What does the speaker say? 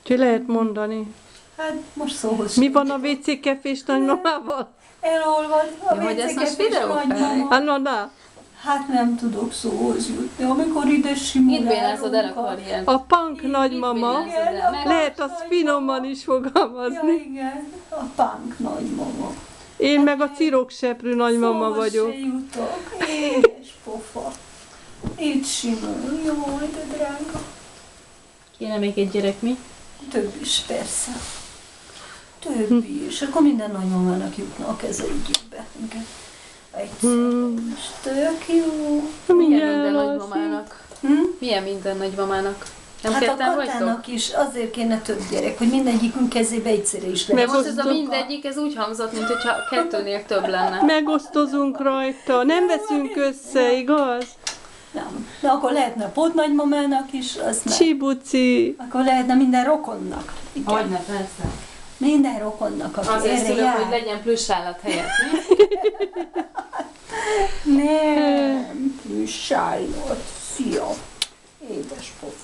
Úgyhogy lehet mondani. Hát most szóhoz Mi sincs. van a WC kefés nagymamával? Elolvad a Ja, hogy ezt most WC-ket és videófel? nagymama. Na. Hát nem tudok szóhoz jutni. Amikor ide simulálunk. Mit bénázod el akkor ilyen? A punk nagymama. Igen, a Lehet punk azt nagymama. finoman is Ja, fogalmazni. igen, a punk nagymama. Én meg a cirokseprű nagymama Szóhoz vagyok. se jutok. Édes pofa. Itt simul. Jaj, de drága. Kéne még egy gyerek, mi? Több is, persze. Több is. Akkor minden nagymamának jutnak ez egyikbe. Igen. Egyszerűen. És tök jó. Milyen minden alszik. nagymamának? Hm? Milyen minden nagymamának? Nem Hát a ketten vagytok? Katának is azért kéne több gyerek, hogy mindegyikünk kezébe egyszerre is De lehet. most ez a mindegyik, ez úgy hangzott, mint hogyha kettőnél több lenne. Megosztozunk rajta. Nem veszünk össze, igaz? Nem. De akkor lehetne Pot nagymamának is, az meg. Csibuci. Akkor lehetne minden rokonnak. Igen. Hogyne, persze. Minden rokonnak, aki Azért erre szülök, jár. hogy legyen plusz állat helyett, mi? Nem, plusz állat. Szia. Édes pofa.